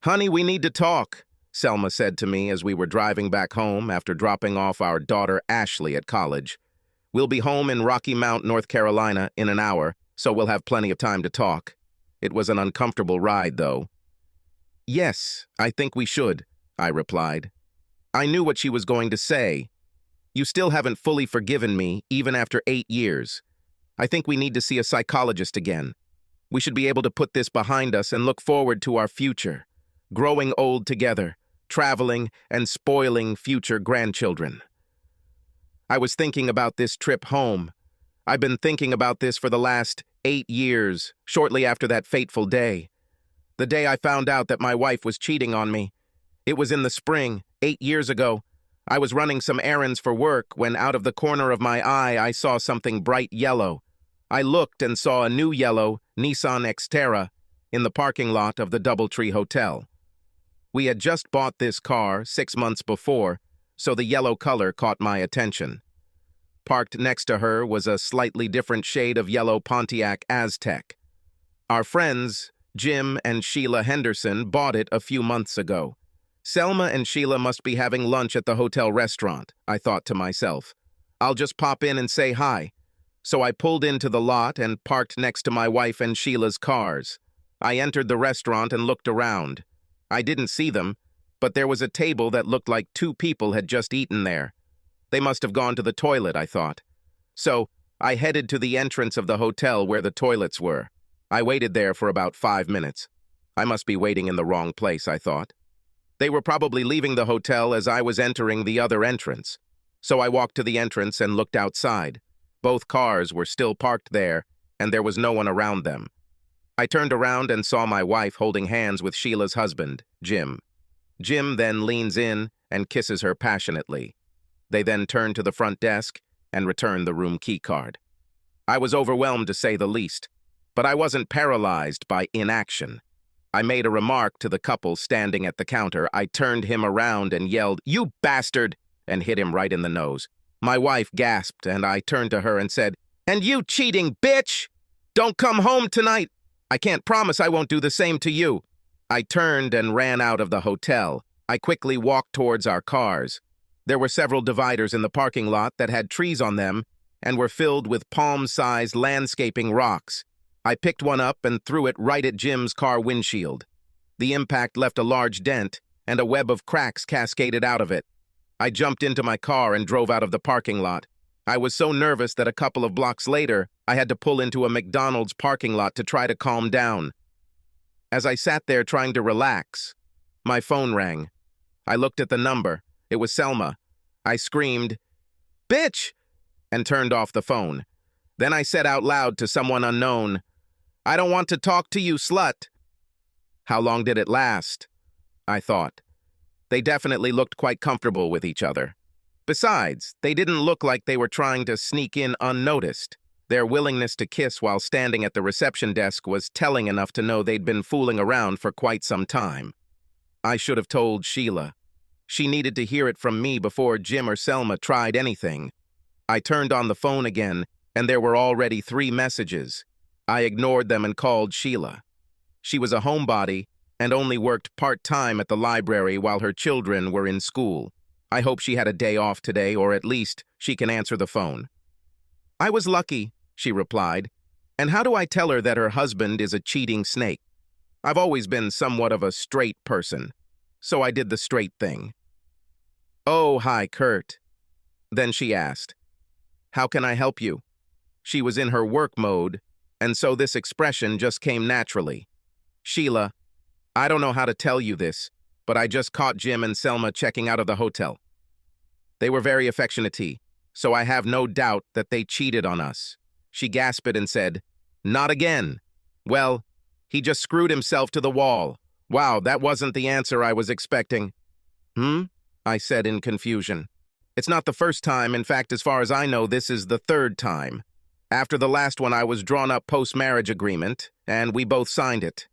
Honey, we need to talk, Selma said to me as we were driving back home after dropping off our daughter Ashley at college. We'll be home in Rocky Mount, North Carolina in an hour, so we'll have plenty of time to talk. It was an uncomfortable ride, though. Yes, I think we should, I replied. I knew what she was going to say. You still haven't fully forgiven me, even after 8 years. I think we need to see a psychologist again. We should be able to put this behind us and look forward to our future, growing old together, traveling and spoiling future grandchildren. I was thinking about this trip home. I've been thinking about this for the last 8 years, shortly after that fateful day. The day I found out that my wife was cheating on me. It was in the spring, 8 years ago. I was running some errands for work when out of the corner of my eye I saw something bright yellow. I looked and saw a new yellow Nissan Xterra in the parking lot of the Doubletree Hotel. We had just bought this car 6 months before, so the yellow color caught my attention. Parked next to her was a slightly different shade of yellow Pontiac Aztek. Our friends, Jim and Sheila Henderson, bought it a few months ago. Selma and Sheila must be having lunch at the hotel restaurant, I thought to myself. I'll just pop in and say hi. So I pulled into the lot and parked next to my wife and Sheila's cars. I entered the restaurant and looked around. I didn't see them, but there was a table that looked like 2 people had just eaten there. They must have gone to the toilet, I thought. So I headed to the entrance of the hotel where the toilets were. I waited there for about 5 minutes. I must be waiting in the wrong place, I thought. They were probably leaving the hotel as I was entering the other entrance. So I walked to the entrance and looked outside. Both cars were still parked there, and there was no one around them. I turned around and saw my wife holding hands with Sheila's husband, Jim. Jim then leans in and kisses her passionately. They then turn to the front desk and return the room key card. I was overwhelmed, to say the least, but I wasn't paralyzed by inaction. I made a remark to the couple standing at the counter. I turned him around and yelled, "You bastard!" and hit him right in the nose. My wife gasped, and I turned to her and said, "And you cheating bitch! Don't come home tonight! I can't promise I won't do the same to you." I turned and ran out of the hotel. I quickly walked towards our cars. There were several dividers in the parking lot that had trees on them and were filled with palm-sized landscaping rocks. I picked one up and threw it right at Jim's car windshield. The impact left a large dent, and a web of cracks cascaded out of it. I jumped into my car and drove out of the parking lot. I was so nervous that a couple of blocks later, I had to pull into a McDonald's parking lot to try to calm down. As I sat there trying to relax, my phone rang. I looked at the number. It was Selma. I screamed, "Bitch!" and turned off the phone. Then I said out loud to someone unknown, "I don't want to talk to you, slut." How long did it last? I thought. They definitely looked quite comfortable with each other. Besides, they didn't look like they were trying to sneak in unnoticed. Their willingness to kiss while standing at the reception desk was telling enough to know they'd been fooling around for quite some time. I should have told Sheila. She needed to hear it from me before Jim or Selma tried anything. I turned on the phone again, and there were already 3 messages. I ignored them and called Sheila. She was a homebody and only worked part-time at the library while her children were in school. I hope she had a day off today, or at least she can answer the phone. "I was lucky," she replied. "And how do I tell her that her husband is a cheating snake? I've always been somewhat of a straight person, so I did the straight thing." "Oh, hi, Kurt." Then she asked, "How can I help you?" She was in her work mode, and so this expression just came naturally. "Sheila, I don't know how to tell you this, but I just caught Jim and Selma checking out of the hotel. They were very affectionate, so I have no doubt that they cheated on us." She gasped and said, "Not again." "Well, he just screwed himself to the wall." "Wow, that wasn't the answer I was expecting." I said in confusion. "It's not the first time. In fact, as far as I know, this is the 3rd time. After the last one, I was drawn up post-marriage agreement, and we both signed it.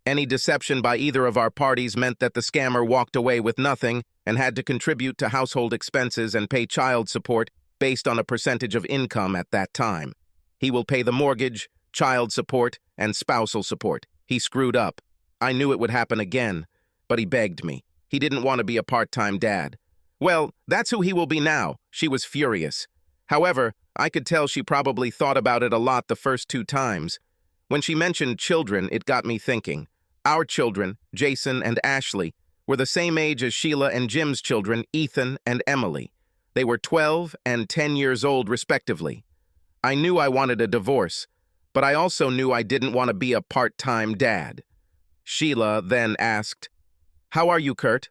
Any deception by either of our parties meant that the scammer walked away with nothing and had to contribute to household expenses and pay child support based on a percentage of income at that time. He will pay the mortgage, child support, and spousal support. He screwed up. I knew it would happen again. but he begged me. He didn't want to be a part-time dad. Well, that's who he will be now. She was furious. However, I could tell she probably thought about it a lot the first 2 times. When she mentioned children, it got me thinking. Our children, Jason and Ashley, were the same age as Sheila and Jim's children, Ethan and Emily. They were 12 and 10 years old, respectively. I knew I wanted a divorce, but I also knew I didn't want to be a part-time dad. Sheila then asked, "How are you, Kurt?"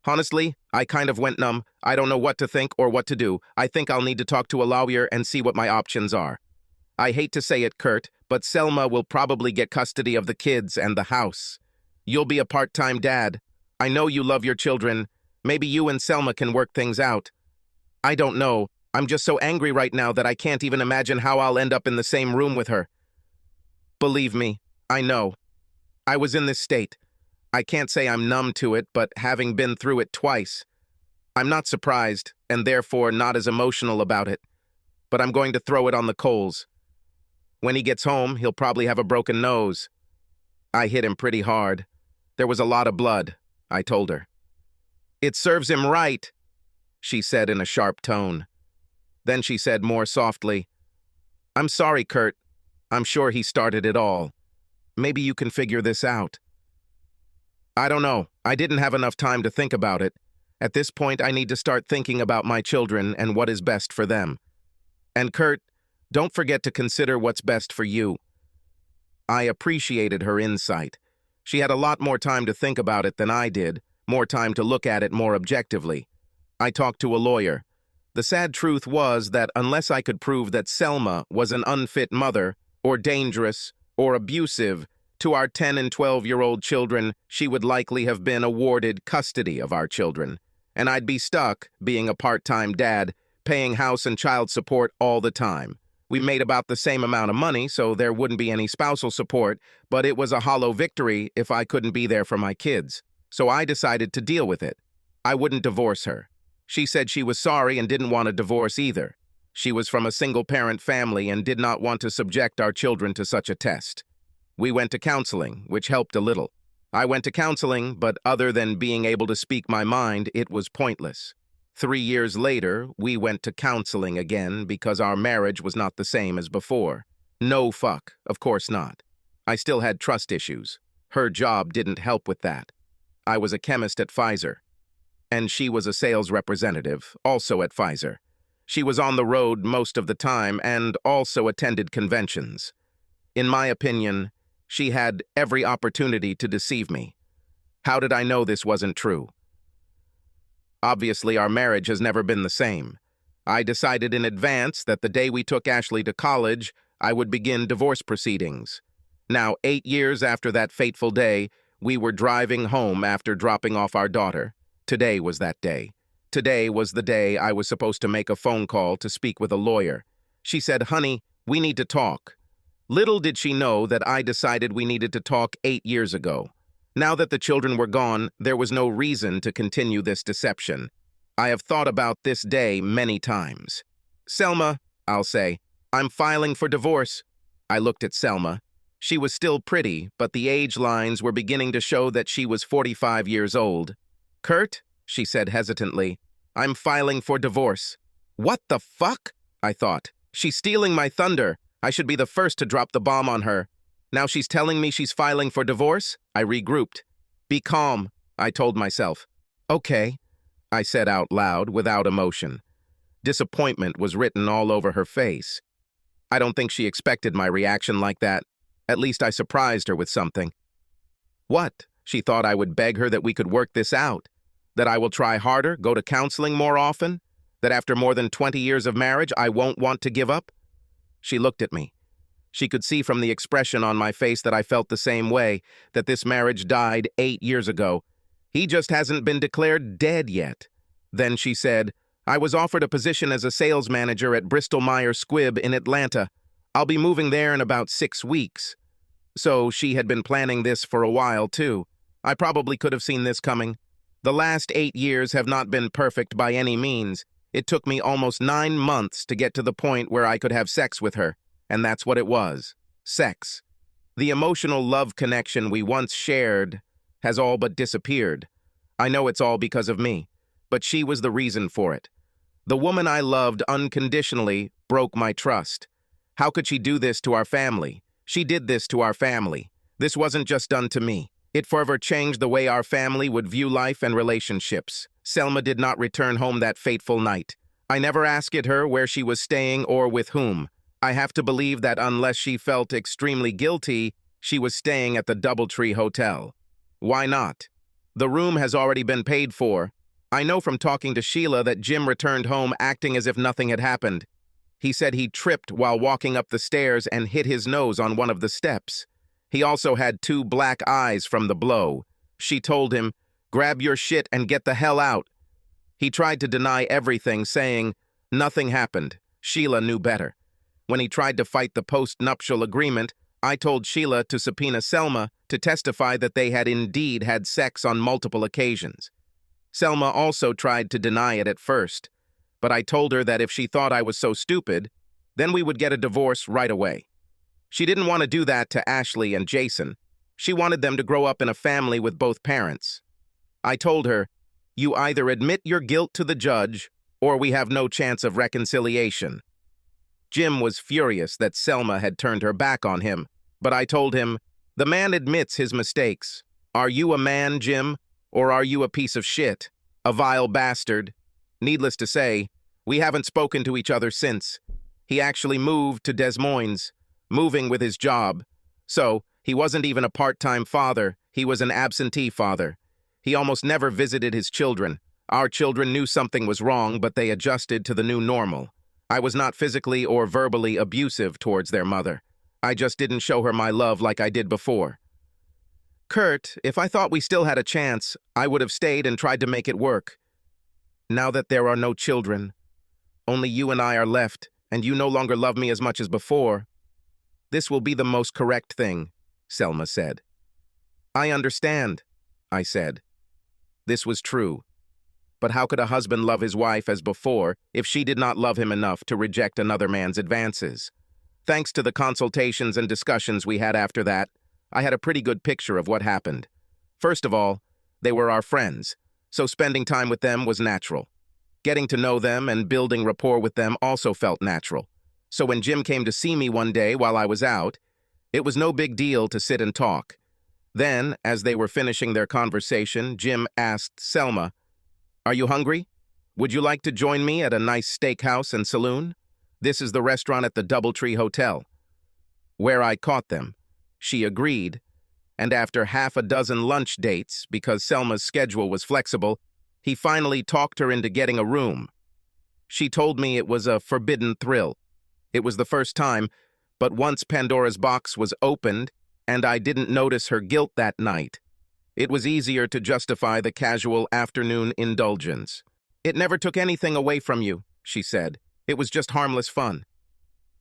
Honestly, I kind of went numb. I don't know what to think or what to do. I think I'll need to talk to a lawyer and see what my options are. I hate to say it, Kurt, but Selma will probably get custody of the kids and the house. You'll be a part-time dad. I know you love your children. Maybe you and Selma can work things out. I don't know. I'm just so angry right now that I can't even imagine how I'll end up in the same room with her. Believe me, I know. I was in this state. I can't say I'm numb to it, but having been through it twice, I'm not surprised and therefore not as emotional about it. But I'm going to throw it on the coals. When he gets home, he'll probably have a broken nose. I hit him pretty hard. There was a lot of blood, I told her. It serves him right, she said in a sharp tone. Then she said more softly, I'm sorry, Kurt. I'm sure he started it all. Maybe you can figure this out. I don't know. I didn't have enough time to think about it. At this point, I need to start thinking about my children and what is best for them. And Kurt, don't forget to consider what's best for you. I appreciated her insight. She had a lot more time to think about it than I did, more time to look at it more objectively. I talked to a lawyer. The sad truth was that unless I could prove that Selma was an unfit mother, or dangerous, or abusive, to our 10 and 12-year-old children, she would likely have been awarded custody of our children. And I'd be stuck, being a part-time dad, paying house and child support all the time. We made about the same amount of money, so there wouldn't be any spousal support, but it was a hollow victory if I couldn't be there for my kids. So I decided to deal with it. I wouldn't divorce her. She said she was sorry and didn't want a divorce either. She was from a single-parent family and did not want to subject our children to such a test. We went to counseling, which helped a little. I went to counseling, but other than being able to speak my mind, it was pointless. 3 years later, we went to counseling again because our marriage was not the same as before. No fuck, of course not. I still had trust issues. Her job didn't help with that. I was a chemist at Pfizer, and she was a sales representative, also at Pfizer. She was on the road most of the time and also attended conventions. In my opinion, she had every opportunity to deceive me. How did I know this wasn't true? Obviously, our marriage has never been the same. I decided in advance that the day we took Ashley to college, I would begin divorce proceedings. Now, 8 years after that fateful day, we were driving home after dropping off our daughter. Today was that day. Today was the day I was supposed to make a phone call to speak with a lawyer. She said, "Honey, we need to talk." Little did she know that I decided we needed to talk 8 years ago. Now that the children were gone, there was no reason to continue this deception. I have thought about this day many times. "Selma," I'll say, "I'm filing for divorce." I looked at Selma. She was still pretty, but the age lines were beginning to show that she was 45 years old. "Kurt," she said hesitantly, "I'm filing for divorce." What the fuck? I thought. She's stealing my thunder. I should be the first to drop the bomb on her. Now she's telling me she's filing for divorce? I regrouped. "Be calm," I told myself. "Okay," I said out loud without emotion. Disappointment was written all over her face. I don't think she expected my reaction like that. At least I surprised her with something. What? She thought I would beg her that we could work this out, that I will try harder, go to counseling more often, that after more than 20 years of marriage I won't want to give up? She looked at me. She could see from the expression on my face that I felt the same way, that this marriage died 8 years ago. He just hasn't been declared dead yet. Then she said, "I was offered a position as a sales manager at Bristol-Myers Squibb in Atlanta. I'll be moving there in about 6 weeks. So she had been planning this for a while, too. I probably could have seen this coming. The last 8 years have not been perfect by any means. It took me almost 9 months to get to the point where I could have sex with her. And that's what it was. Sex. The emotional love connection we once shared has all but disappeared. I know it's all because of me, but she was the reason for it. The woman I loved unconditionally broke my trust. How could she do this to our family? She did this to our family. This wasn't just done to me. It forever changed the way our family would view life and relationships. Selma did not return home that fateful night. I never asked her where she was staying or with whom. I have to believe that unless she felt extremely guilty, she was staying at the DoubleTree Hotel. Why not? The room has already been paid for. I know from talking to Sheila that Jim returned home acting as if nothing had happened. He said he tripped while walking up the stairs and hit his nose on one of the steps. He also had 2 black eyes from the blow. She told him, "Grab your shit and get the hell out." He tried to deny everything, saying, "Nothing happened." Sheila knew better. When he tried to fight the post-nuptial agreement, I told Sheila to subpoena Selma to testify that they had indeed had sex on multiple occasions. Selma also tried to deny it at first, but I told her that if she thought I was so stupid, then we would get a divorce right away. She didn't want to do that to Ashley and Jason. She wanted them to grow up in a family with both parents. I told her, "You either admit your guilt to the judge, or we have no chance of reconciliation." Jim was furious that Selma had turned her back on him, but I told him, "The man admits his mistakes. Are you a man, Jim, or are you a piece of shit? A vile bastard?" Needless to say, we haven't spoken to each other since. He actually moved to Des Moines, moving with his job. So, he wasn't even a part-time father, he was an absentee father. He almost never visited his children. Our children knew something was wrong, but they adjusted to the new normal. I was not physically or verbally abusive towards their mother. I just didn't show her my love like I did before. Kurt, if I thought we still had a chance, I would have stayed and tried to make it work. Now that there are no children, only you and I are left, and you no longer love me as much as before, this will be the most correct thing, Selma said. I understand, I said. This was true. But how could a husband love his wife as before if she did not love him enough to reject another man's advances? Thanks to the consultations and discussions we had after that, I had a pretty good picture of what happened. First of all, they were our friends, so spending time with them was natural. Getting to know them and building rapport with them also felt natural. So when Jim came to see me one day while I was out, it was no big deal to sit and talk. Then, as they were finishing their conversation, Jim asked Selma, "Are you hungry? Would you like to join me at a nice steakhouse and saloon? This is the restaurant at the DoubleTree Hotel." Where I caught them. She agreed, and after half a dozen lunch dates, because Selma's schedule was flexible, he finally talked her into getting a room. She told me it was a forbidden thrill. It was the first time, but once Pandora's box was opened, and I didn't notice her guilt that night, it was easier to justify the casual afternoon indulgence. "It never took anything away from you," she said. "It was just harmless fun."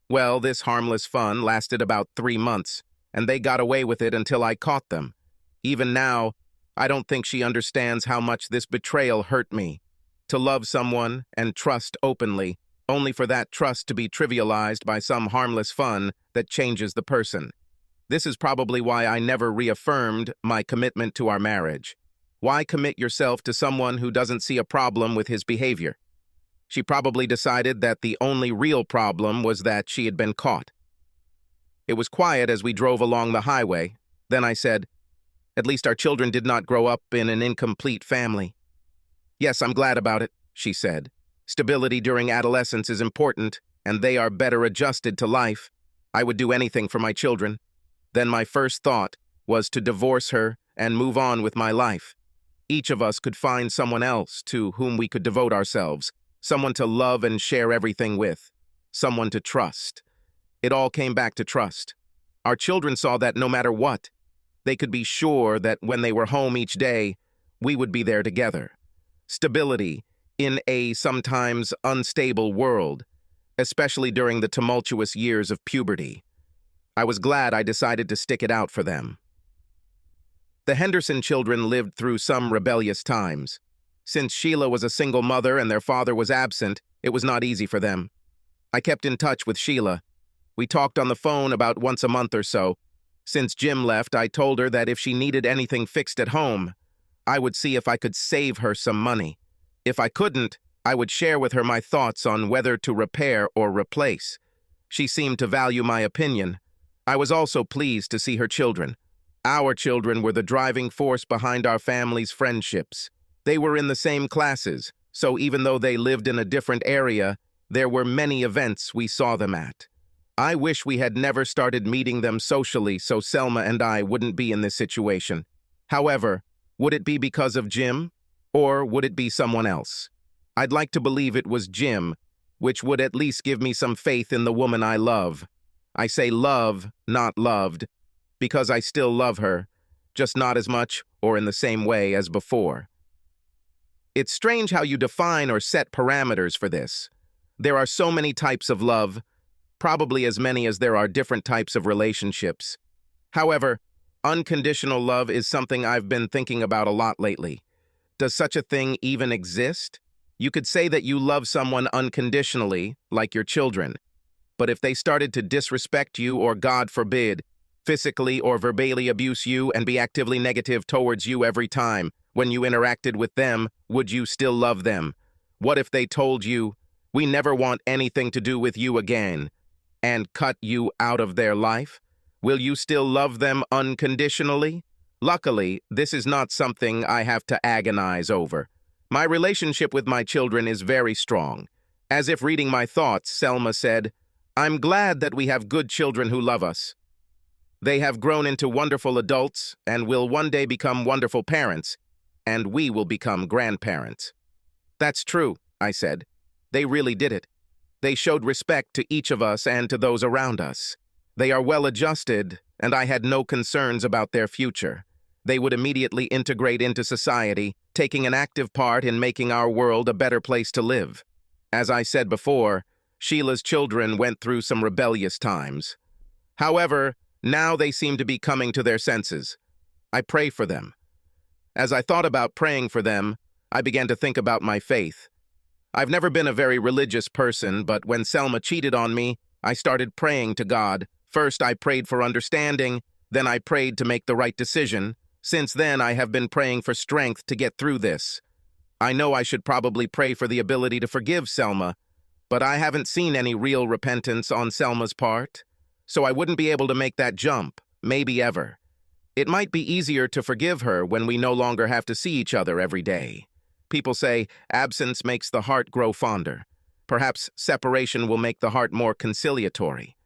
Well, this harmless fun lasted about 3 months, and they got away with it until I caught them. Even now, I don't think she understands how much this betrayal hurt me. To love someone and trust openly, only for that trust to be trivialized by some harmless fun that changes the person. This is probably why I never reaffirmed my commitment to our marriage. Why commit yourself to someone who doesn't see a problem with his behavior? She probably decided that the only real problem was that she had been caught. It was quiet as we drove along the highway. Then I said, "At least our children did not grow up in an incomplete family." "Yes, I'm glad about it," she said. "Stability during adolescence is important, and they are better adjusted to life. I would do anything for my children." Then my first thought was to divorce her and move on with my life. Each of us could find someone else to whom we could devote ourselves, someone to love and share everything with, someone to trust. It all came back to trust. Our children saw that no matter what, they could be sure that when they were home each day, we would be there together. Stability in a sometimes unstable world, especially during the tumultuous years of puberty. I was glad I decided to stick it out for them. The Henderson children lived through some rebellious times. Since Sheila was a single mother and their father was absent, it was not easy for them. I kept in touch with Sheila. We talked on the phone about once a month or so. Since Jim left, I told her that if she needed anything fixed at home, I would see if I could save her some money. If I couldn't, I would share with her my thoughts on whether to repair or replace. She seemed to value my opinion. I was also pleased to see her children. Our children were the driving force behind our family's friendships. They were in the same classes, so even though they lived in a different area, there were many events we saw them at. I wish we had never started meeting them socially so Selma and I wouldn't be in this situation. However, would it be because of Jim, or would it be someone else? I'd like to believe it was Jim, which would at least give me some faith in the woman I love. I say love, not loved, because I still love her, just not as much or in the same way as before. It's strange how you define or set parameters for this. There are so many types of love, probably as many as there are different types of relationships. However, unconditional love is something I've been thinking about a lot lately. Does such a thing even exist? You could say that you love someone unconditionally, like your children. But if they started to disrespect you or, God forbid, physically or verbally abuse you and be actively negative towards you every time when you interacted with them, would you still love them? What if they told you, "We never want anything to do with you again," and cut you out of their life? Will you still love them unconditionally? Luckily, this is not something I have to agonize over. My relationship with my children is very strong. As if reading my thoughts, Selma said, "I'm glad that we have good children who love us. They have grown into wonderful adults and will one day become wonderful parents, and we will become grandparents." "That's true," I said. "They really did it. They showed respect to each of us and to those around us. They are well adjusted, and I had no concerns about their future. They would immediately integrate into society, taking an active part in making our world a better place to live." As I said before, Sheila's children went through some rebellious times. However, now they seem to be coming to their senses. I pray for them. As I thought about praying for them, I began to think about my faith. I've never been a very religious person, but when Selma cheated on me, I started praying to God. First, I prayed for understanding, then I prayed to make the right decision. Since then, I have been praying for strength to get through this. I know I should probably pray for the ability to forgive Selma, but I haven't seen any real repentance on Selma's part, so I wouldn't be able to make that jump, maybe ever. It might be easier to forgive her when we no longer have to see each other every day. People say absence makes the heart grow fonder. Perhaps separation will make the heart more conciliatory.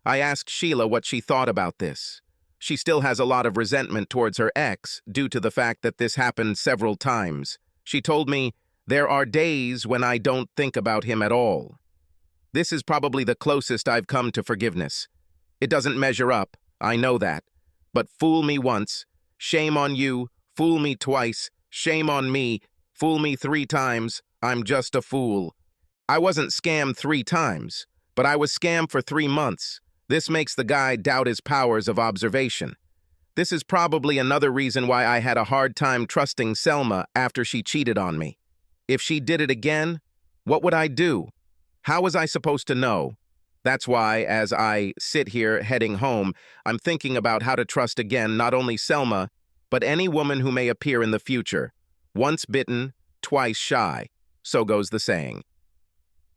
I asked Sheila what she thought about this. She still has a lot of resentment towards her ex due to the fact that this happened several times. She told me, "There are days when I don't think about him at all." This is probably the closest I've come to forgiveness. It doesn't measure up, I know that. But fool me once, shame on you. Fool me twice, shame on me. Fool me 3 times, I'm just a fool. I wasn't scammed 3 times, but I was scammed for 3 months. This makes the guy doubt his powers of observation. This is probably another reason why I had a hard time trusting Selma after she cheated on me. If she did it again, what would I do? How was I supposed to know? That's why, as I sit here heading home, I'm thinking about how to trust again not only Selma, but any woman who may appear in the future. Once bitten, twice shy. So goes the saying.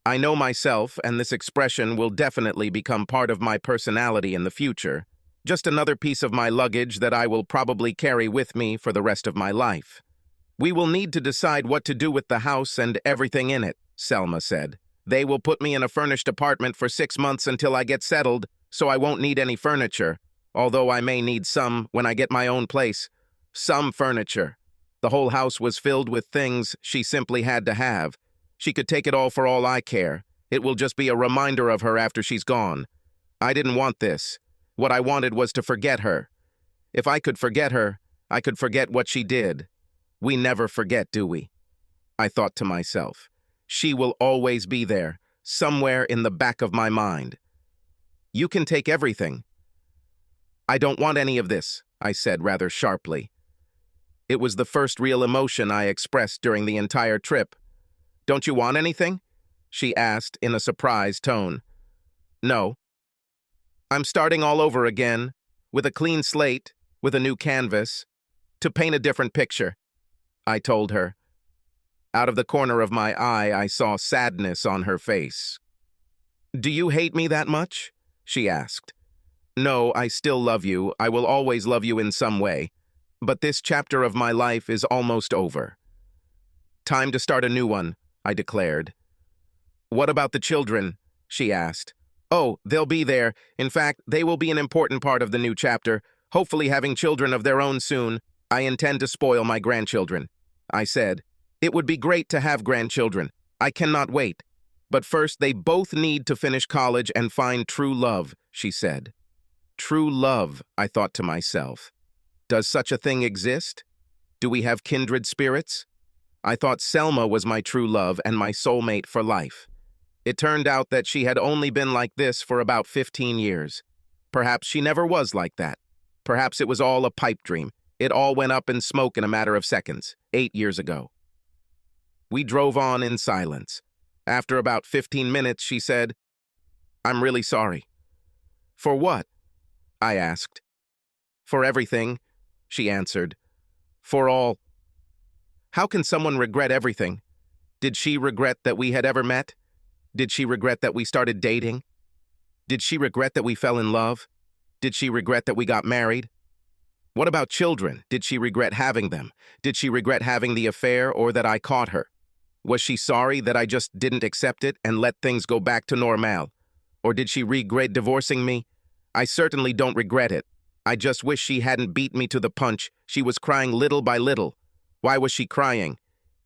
I know myself, and this expression will definitely become part of my personality in the future. Just another piece of my luggage that I will probably carry with me for the rest of my life. We will need to decide what to do with the house and everything in it, Selma said. They will put me in a furnished apartment for 6 months until I get settled, so I won't need any furniture, although I may need some when I get my own place. Some furniture. The whole house was filled with things she simply had to have. She could take it all for all I care. It will just be a reminder of her after she's gone. I didn't want this. What I wanted was to forget her. If I could forget her, I could forget what she did. We never forget, do we? I thought to myself. She will always be there, somewhere in the back of my mind. You can take everything. I don't want any of this, I said rather sharply. It was the first real emotion I expressed during the entire trip. Don't you want anything? She asked in a surprised tone. No. I'm starting all over again. with a clean slate, with a new canvas, to paint a different picture, I told her. Out of the corner of my eye, I saw sadness on her face. Do you hate me that much? She asked. No, I still love you. I will always love you in some way. But this chapter of my life is almost over. Time to start a new one, I declared. What about the children? She asked. Oh, they'll be there. In fact, they will be an important part of the new chapter, hopefully having children of their own soon. I intend to spoil my grandchildren, I said. It would be great to have grandchildren. I cannot wait. But first, they both need to finish college and find true love, she said. True love, I thought to myself. Does such a thing exist? Do we have kindred spirits? I thought Selma was my true love and my soulmate for life. It turned out that she had only been like this for about 15 years. Perhaps she never was like that. Perhaps it was all a pipe dream. It all went up in smoke in a matter of seconds, 8 years ago. We drove on in silence. After about 15 minutes, she said, I'm really sorry. For what? I asked. For everything, she answered. For all. How can someone regret everything? Did she regret that we had ever met? Did she regret that we started dating? Did she regret that we fell in love? Did she regret that we got married? What about children? Did she regret having them? Did she regret having the affair or that I caught her? Was she sorry that I just didn't accept it and let things go back to normal? Or did she regret divorcing me? I certainly don't regret it. I just wish she hadn't beat me to the punch. She was crying little by little. Why was she crying?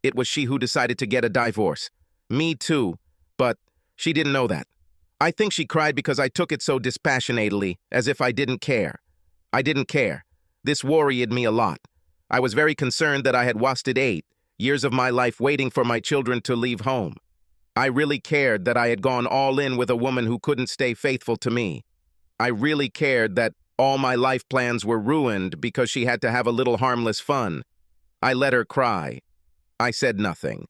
It was she who decided to get a divorce. Me too, but she didn't know that. I think she cried because I took it so dispassionately, as if I didn't care. I didn't care. This worried me a lot. I was very concerned that I had wasted 8 years of my life waiting for my children to leave home. I really cared that I had gone all in with a woman who couldn't stay faithful to me. I really cared that all my life plans were ruined because she had to have a little harmless fun. I let her cry. I said nothing.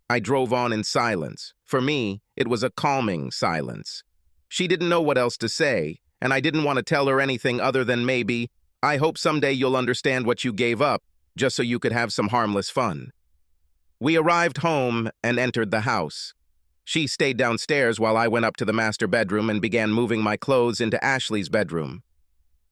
I drove on in silence. For me, it was a calming silence. She didn't know what else to say, and I didn't want to tell her anything other than maybe, I hope someday you'll understand what you gave up, just so you could have some harmless fun. We arrived home and entered the house. She stayed downstairs while I went up to the master bedroom and began moving my clothes into Ashley's bedroom.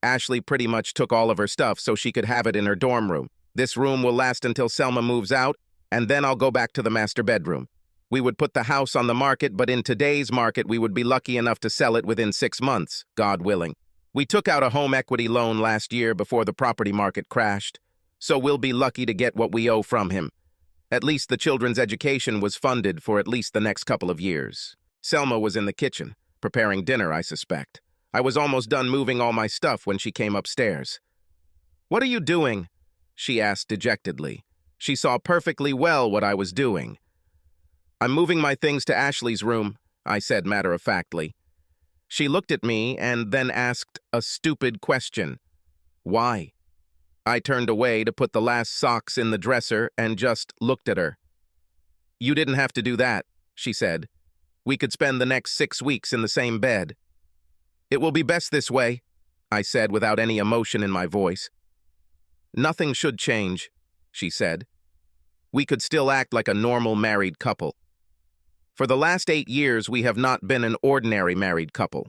Ashley pretty much took all of her stuff so she could have it in her dorm room. This room will last until Selma moves out, and then I'll go back to the master bedroom. We would put the house on the market, but in today's market, we would be lucky enough to sell it within 6 months, God willing. We took out a home equity loan last year before the property market crashed, so we'll be lucky to get what we owe from him. At least the children's education was funded for at least the next couple of years. Selma was in the kitchen, preparing dinner, I suspect. I was almost done moving all my stuff when she came upstairs. What are you doing? She asked dejectedly. She saw perfectly well what I was doing. I'm moving my things to Ashley's room, I said matter-of-factly. She looked at me and then asked a stupid question. Why? I turned away to put the last socks in the dresser and just looked at her. You didn't have to do that, she said. We could spend the next 6 weeks in the same bed. It will be best this way, I said without any emotion in my voice. Nothing should change, she said. We could still act like a normal married couple. For the last 8 years, we have not been an ordinary married couple.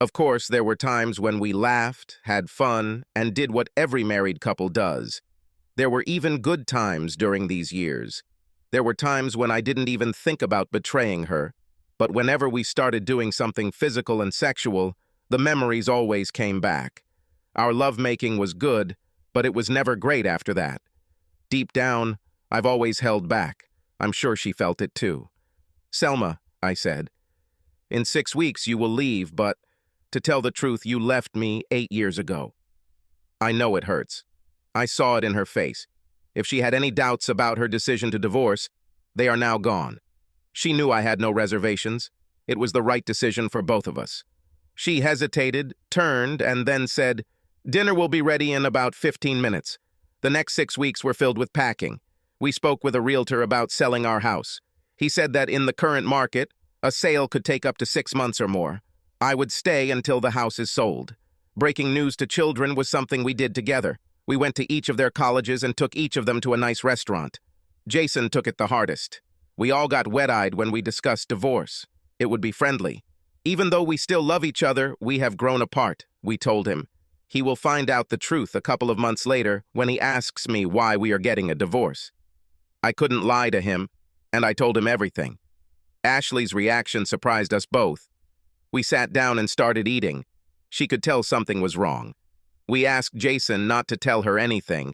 Of course, there were times when we laughed, had fun, and did what every married couple does. There were even good times during these years. There were times when I didn't even think about betraying her, but whenever we started doing something physical and sexual, the memories always came back. Our lovemaking was good, but it was never great after that. Deep down, I've always held back. I'm sure she felt it too. Selma, I said, in 6 weeks you will leave, but to tell the truth, you left me 8 years ago. I know it hurts. I saw it in her face. If she had any doubts about her decision to divorce, they are now gone. She knew I had no reservations. It was the right decision for both of us. She hesitated, turned, and then said, Dinner will be ready in about 15 minutes. The next 6 weeks were filled with packing. We spoke with a realtor about selling our house. He said that in the current market, a sale could take up to 6 months or more. I would stay until the house is sold. Breaking news to children was something we did together. We went to each of their colleges and took each of them to a nice restaurant. Jason took it the hardest. We all got wet-eyed when we discussed divorce. It would be friendly. Even though we still love each other, we have grown apart, we told him. He will find out the truth a couple of months later when he asks me why we are getting a divorce. I couldn't lie to him, and I told him everything. Ashley's reaction surprised us both. We sat down and started eating. She could tell something was wrong. We asked Jason not to tell her anything,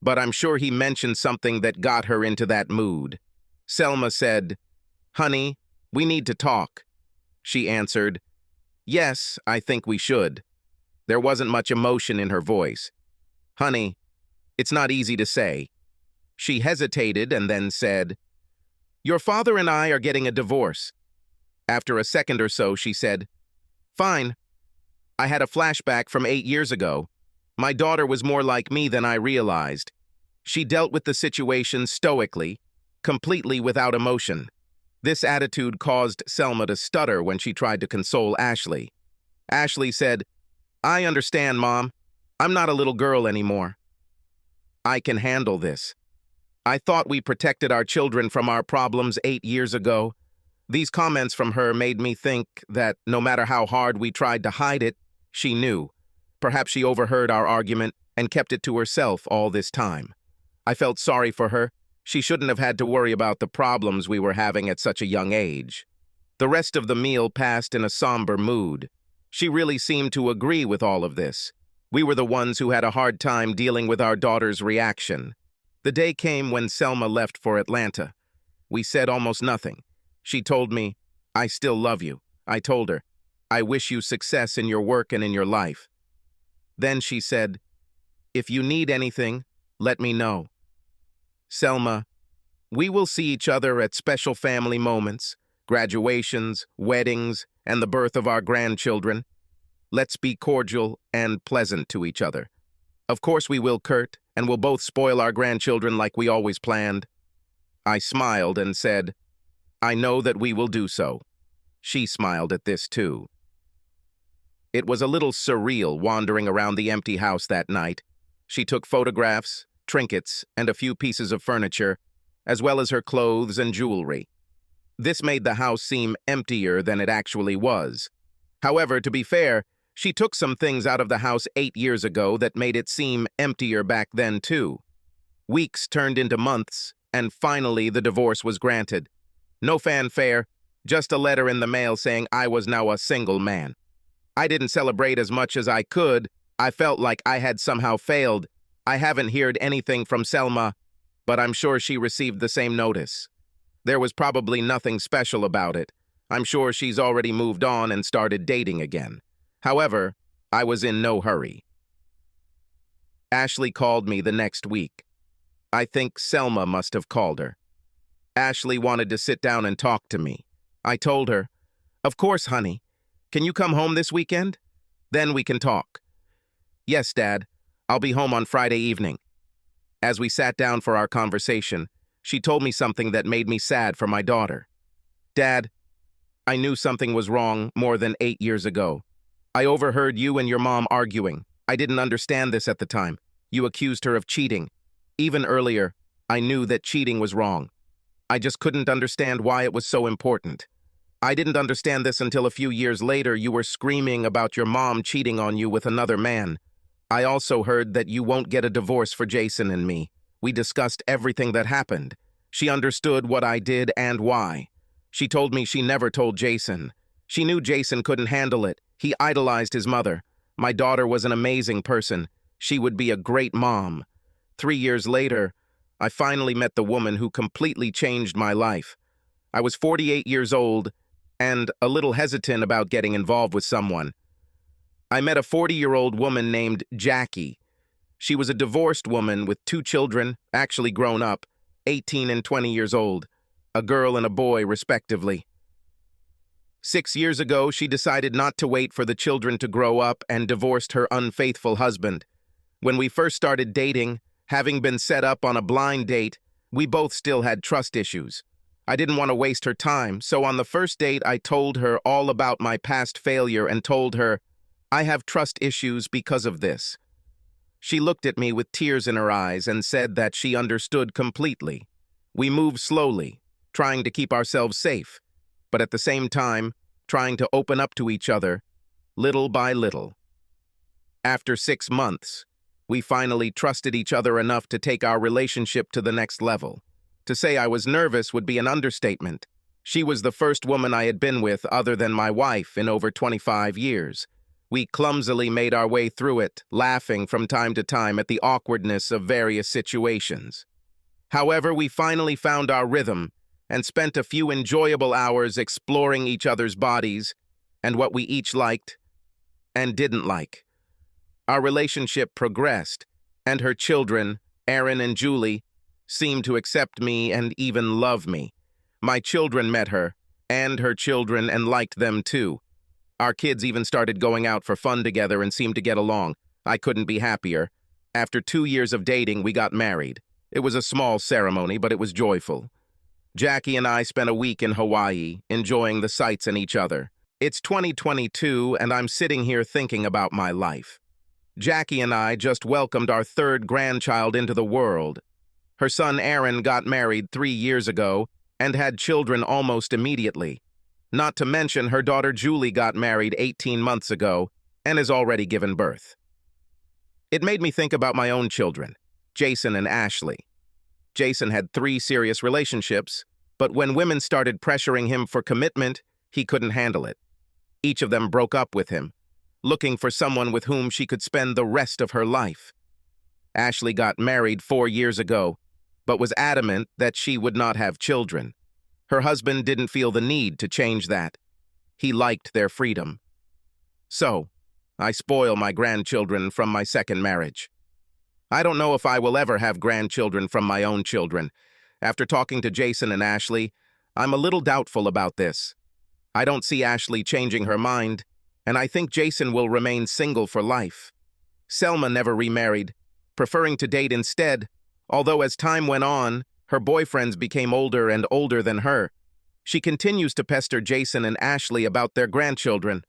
but I'm sure he mentioned something that got her into that mood. Selma said, "Honey, we need to talk." She answered, "Yes, I think we should." There wasn't much emotion in her voice. "Honey, it's not easy to say." She hesitated and then said, "Your father and I are getting a divorce." After a second or so, she said, "Fine." I had a flashback from 8 years ago. My daughter was more like me than I realized. She dealt with the situation stoically, completely without emotion. This attitude caused Selma to stutter when she tried to console Ashley. Ashley said, "I understand, Mom. I'm not a little girl anymore. I can handle this. I thought we protected our children from our problems 8 years ago." These comments from her made me think that no matter how hard we tried to hide it, she knew. Perhaps she overheard our argument and kept it to herself all this time. I felt sorry for her. She shouldn't have had to worry about the problems we were having at such a young age. The rest of the meal passed in a somber mood. She really seemed to agree with all of this. We were the ones who had a hard time dealing with our daughter's reaction. The day came when Selma left for Atlanta. We said almost nothing. She told me, "I still love you." I told her, "I wish you success in your work and in your life." Then she said, "If you need anything, let me know." Selma, we will see each other at special family moments, graduations, weddings, and the birth of our grandchildren. Let's be cordial and pleasant to each other. Of course we will, Kurt, and we'll both spoil our grandchildren like we always planned. I smiled and said, "I know that we will do so." She smiled at this too. It was a little surreal wandering around the empty house that night. She took photographs, trinkets, and a few pieces of furniture, as well as her clothes and jewelry. This made the house seem emptier than it actually was. However, to be fair, she took some things out of the house 8 years ago that made it seem emptier back then too. Weeks turned into months, and finally the divorce was granted. No fanfare, just a letter in the mail saying I was now a single man. I didn't celebrate as much as I could. I felt like I had somehow failed. I haven't heard anything from Selma, but I'm sure she received the same notice. There was probably nothing special about it. I'm sure she's already moved on and started dating again. However, I was in no hurry. Ashley called me the next week. I think Selma must have called her. Ashley wanted to sit down and talk to me. I told her, "Of course, honey. Can you come home this weekend? Then we can talk." "Yes, Dad. I'll be home on Friday evening." As we sat down for our conversation, she told me something that made me sad for my daughter. "Dad, I knew something was wrong more than 8 years ago. I overheard you and your mom arguing. I didn't understand this at the time. You accused her of cheating. Even earlier, I knew that cheating was wrong. I just couldn't understand why it was so important. I didn't understand this until a few years later you were screaming about your mom cheating on you with another man. I also heard that you won't get a divorce for Jason and me. We discussed everything that happened. She understood what I did and why. She told me she never told Jason. She knew Jason couldn't handle it. He idolized his mother. My daughter was an amazing person. She would be a great mom. 3 years later, I finally met the woman who completely changed my life. I was 48 years old and a little hesitant about getting involved with someone. I met a 40-year-old woman named Jackie. She was a divorced woman with 2 children, actually grown up, 18 and 20 years old, a girl and a boy, respectively. 6 years ago, she decided not to wait for the children to grow up and divorced her unfaithful husband. When we first started dating, having been set up on a blind date, we both still had trust issues. I didn't want to waste her time, so on the first date I told her all about my past failure and told her, I have trust issues because of this. She looked at me with tears in her eyes and said that she understood completely. We moved slowly, trying to keep ourselves safe, but at the same time, trying to open up to each other, little by little. After 6 months, we finally trusted each other enough to take our relationship to the next level. To say I was nervous would be an understatement. She was the first woman I had been with other than my wife in over 25 years. We clumsily made our way through it, laughing from time to time at the awkwardness of various situations. However, we finally found our rhythm and spent a few enjoyable hours exploring each other's bodies and what we each liked and didn't like. Our relationship progressed, and her children, Aaron and Julie, seemed to accept me and even love me. My children met her, and her children, and liked them too. Our kids even started going out for fun together and seemed to get along. I couldn't be happier. After 2 years of dating, we got married. It was a small ceremony, but it was joyful. Jackie and I spent a week in Hawaii, enjoying the sights and each other. It's 2022, and I'm sitting here thinking about my life. Jackie and I just welcomed our 3rd grandchild into the world. Her son Aaron got married 3 years ago and had children almost immediately. Not to mention her daughter Julie got married 18 months ago and has already given birth. It made me think about my own children, Jason and Ashley. Jason had 3 serious relationships, but when women started pressuring him for commitment, he couldn't handle it. Each of them broke up with him, looking for someone with whom she could spend the rest of her life. Ashley got married 4 years ago, but was adamant that she would not have children. Her husband didn't feel the need to change that. He liked their freedom. So, I spoil my grandchildren from my second marriage. I don't know if I will ever have grandchildren from my own children. After talking to Jason and Ashley, I'm a little doubtful about this. I don't see Ashley changing her mind, and I think Jason will remain single for life. Selma never remarried, preferring to date instead, although as time went on, her boyfriends became older and older than her. She continues to pester Jason and Ashley about their grandchildren.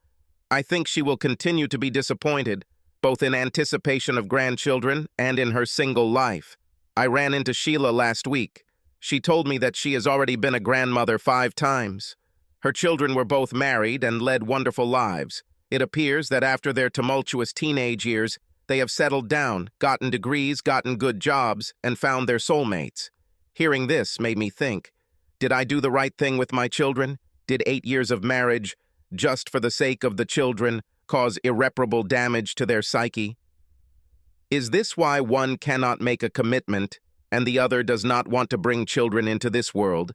I think she will continue to be disappointed, both in anticipation of grandchildren and in her single life. I ran into Sheila last week. She told me that she has already been a grandmother 5 times. Her children were both married and led wonderful lives. It appears that after their tumultuous teenage years, they have settled down, gotten degrees, gotten good jobs, and found their soulmates. Hearing this made me think, did I do the right thing with my children? Did 8 years of marriage, just for the sake of the children, cause irreparable damage to their psyche? Is this why one cannot make a commitment and the other does not want to bring children into this world?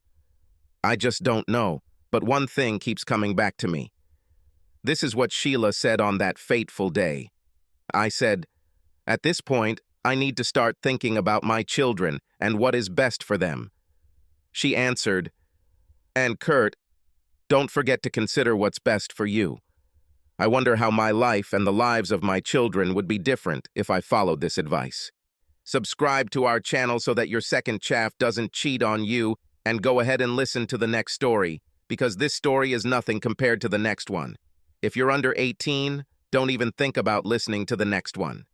I just don't know, but one thing keeps coming back to me. This is what Sheila said on that fateful day. I said, at this point, I need to start thinking about my children and what is best for them. She answered, and Kurt, don't forget to consider what's best for you. I wonder how my life and the lives of my children would be different if I followed this advice. Subscribe to our channel so that your second chaff doesn't cheat on you, and go ahead and listen to the next story, because this story is nothing compared to the next one. If you're under 18, don't even think about listening to the next one.